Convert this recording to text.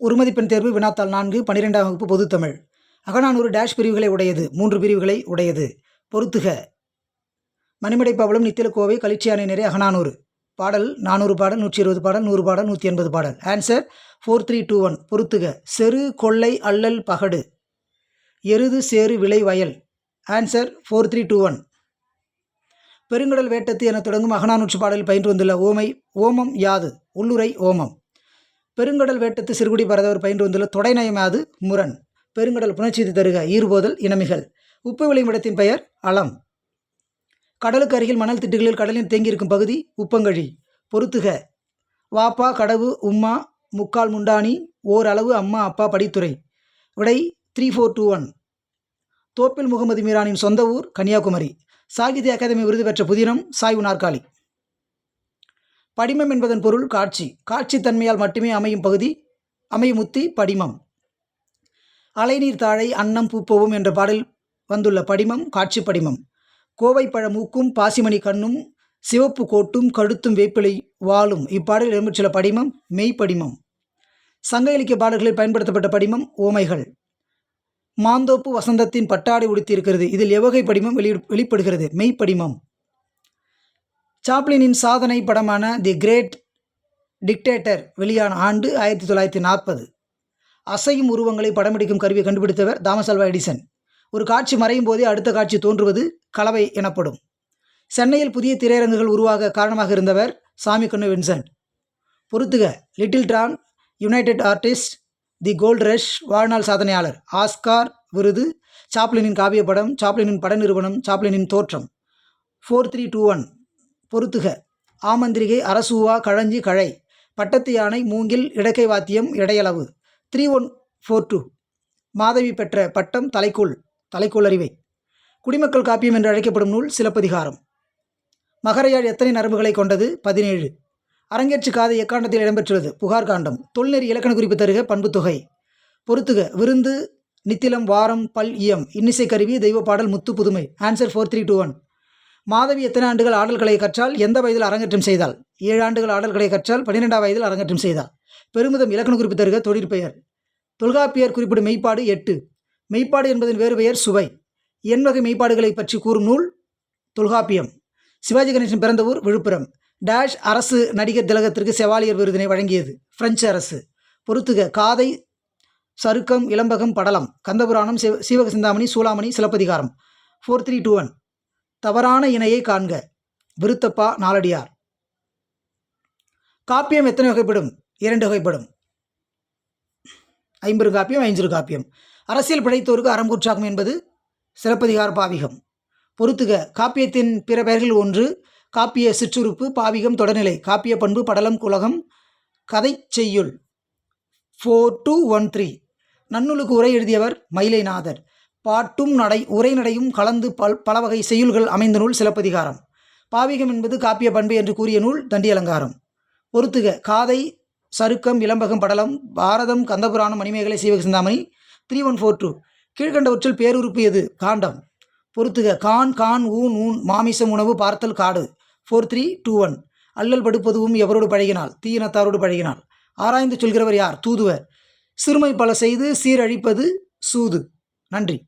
ஒரு மதிப்பெண் தேர்வு வினாத்தாள் 4 12ஆம் வகுப்பு பொதுத்தமிழ். அகநானூறு டேஷ் பிரிவுகளை உடையது. 3 பிரிவுகளை உடையது. பொறுத்துக. மணிமடை பவளம் நித்தில கோவை களிச்சியானை நிறை அகநானூறு. பாடல் 400 பாடல், 120 பாடல், 100 பாடல், 180 பாடல். ஆன்சர் 4321. பொறுத்துக. செரு கொள்ளை அல்லல் பகடு, எருது சேறு விளை வயல். ஆன்சர் 4321. பெருங்கடல் வேட்டத்து என தொடங்கும் அகநானூற்று பாடலில் பயின்று வந்துள்ள ஓமம் யாது? உள்ளுரை ஓமம். பெருங்கடல் வேட்டத்து சிறுகுடி பரதவர் பயின்று வந்துள்ள தொடைநயம் யாது? முரண். பெருங்கடல் புணர்ச்சிது தருக ஈறுபோதல் இனமிகள். உப்பு விளையும் இடத்தின் பெயர் அலம். கடலுக்கு அருகில் மணல் திட்டுகளில் கடலில் தேங்கியிருக்கும் பகுதி உப்பங்கழி. பொறுத்துக. வாப்பா கடவு உம்மா முக்கால் முண்டானி ஓர் அளவு அம்மா அப்பா படித்துறை. விடை 3421. தோப்பில் முகமது மீரானின் சொந்த ஊர் கன்னியாகுமரி. சாகித்ய அகாதமி விருது பெற்ற புதினம் சாய்வு நாற்காலி. படிமம் என்பதன் பொருள் காட்சி. காட்சி தன்மையால் மட்டுமே அமையும் உத்தி படிமம். அலைநீர் தாழை அன்னம் பூப்போவும் என்ற பாடல் வந்துள்ள படிமம் காட்சி படிமம். கோவை பழ மூக்கும் பாசிமணி கண்ணும் சிவப்பு கோட்டும் கழுத்தும் வேப்பிலை வாளும் இப்பாடலில் இடம்பெற்றுள்ள படிமம் மெய்ப்படிமம். சங்க இலக்கிய பாடல்களில் பயன்படுத்தப்பட்ட படிமம் ஓமைகள். மாந்தோப்பு வசந்தத்தின் பட்டாடை உடுத்தியிருக்கிறது. இதில் எவ்வகை படிமம் வெளிப்படுகிறது? மெய்ப்படிமம். சாப்ளினின் சாதனை படமான தி கிரேட் டிக்டேட்டர் வெளியான ஆண்டு 1940. அசையும் உருவங்களை படம்பிடிக்கும் கருவியை கண்டுபிடித்தவர் தாமஸ் ஆல்வா எடிசன். ஒரு காட்சி மறையும் போதே அடுத்த காட்சி தோன்றுவது கலவை எனப்படும். சென்னையில் புதிய திரையரங்குகள் உருவாக காரணமாக இருந்தவர் சாமிக்கண்ணு வின்சென்ட். பொறுத்துக. லிட்டில் ட்ரான், யுனைடெட் ஆர்டிஸ்ட், தி கோல்ட் ரஷ், வாழ்நாள் சாதனையாளர், ஆஸ்கார் விருது, சாப்ளினின் காவிய படம், சாப்ளினின் பட நிறுவனம், சாப்ளினின் தோற்றம். 4321. பொறுத்துக. ஆமந்திரிகை அரசூவா கழஞ்சி கழை, பட்டத்து யானை மூங்கில் இடக்கை வாத்தியம் இடையளவு. 3142. மாதவி பெற்ற பட்டம் தலைக்கோள் அறிவை. குடிமக்கள் காப்பியம் என்று அழைக்கப்படும் நூல் சிலப்பதிகாரம். மகரையாழ் எத்தனை நரம்புகளை கொண்டது? 17. அரங்கேற்று காதை எக்காண்டத்தில் இடம்பெற்றுள்ளது? புகார் காண்டம். தொல்நெறி இலக்கண குறிப்பு தருக பண்பு தொகை. பொறுத்துக. விருந்து நித்திலம் வாரம் பல் இயம் இன்னிசை கருவி தெய்வ பாடல் முத்து புதுமை. ஆன்சர் 4321. மாதவி எத்தனை ஆண்டுகள் ஆடல் கலையை கற்றால்? எந்த வயதில் அரங்கேற்றம் செய்தால்? 7 ஆண்டுகள் ஆடல் கலையை கற்றால் 12ஆம் வயதில் அரங்கேற்றம் செய்தால். பெருமிதம் இலக்கண குறிப்பு தருக தொழிற்பெயர். தொல்காப்பியர் குறிப்பிடும் மெய்ப்பாடு 8. மெய்ப்பாடு என்பதன் வேறு பெயர் சுவை. எண்வகை மெய்ப்பாடுகளை பற்றி கூறும் நூல் தொல்காப்பியம். சிவாஜி கணேசன் பிறந்த ஊர் விழுப்புரம். டேஷ் அரசு நடிகர் திலகத்திற்கு செவாலியர் விருதினை வழங்கியது? பிரெஞ்சு அரசு. பொறுத்துக. காதை சருக்கம் இளம்பகம் படலம். கந்தபுராணம் சீவக சிந்தாமணி சூளாமணி சிலப்பதிகாரம். 4321. தவறான இணையை காண்க. விருத்தப்பா நாலடியார். காப்பியம் எத்தனை வகைப்படும்? 2 வகைப்படும். ஐம்பெரு காப்பியம் ஐஞ்சிறு காப்பியம். அரசியல் படைத்தோருக்கு அறம்பூற்றாகும் என்பது சிலப்பதிகார பாவிகம். பொறுத்துக. காப்பியத்தின் பிற பெயர்கள் 1. காப்பிய சிற்றுறுப்பு, பாவிகம், தொடர்நிலை, காப்பிய பண்பு, படலம், குலகம், கதை செய்யுள். 4213. நன்னூலுக்கு உரை எழுதியவர் மயிலைநாதர். பாட்டும் உரைநடையும் கலந்து பல வகை செய்யுள்கள் அமைந்த நூல் சிலப்பதிகாரம். பாவிகம் என்பது காப்பிய பண்பு என்று கூறிய நூல் தண்டி அலங்காரம். பொறுத்துக. காதை சருக்கம் இளம்பகம் படலம், பாரதம், கந்தபுராணம், மணிமேகலை, சீவக சிந்தாமணி. 3142. கீழ்கண்டவற்றில் பேருறுப்பு எது? காண்டம். பொறுத்துக. கான் ஊன் மாமிசம் உணவு பார்த்தல் காடு. 4321. அல்லல் படுப்பதுவும் எவரோடு பழகினால்? தீயினத்தாரோடு பழகினால். ஆராய்ந்து சொல்கிறவர் யார்? தூதுவர். சிறுமை பல செய்து சீரழிப்பது சூது. நன்றி.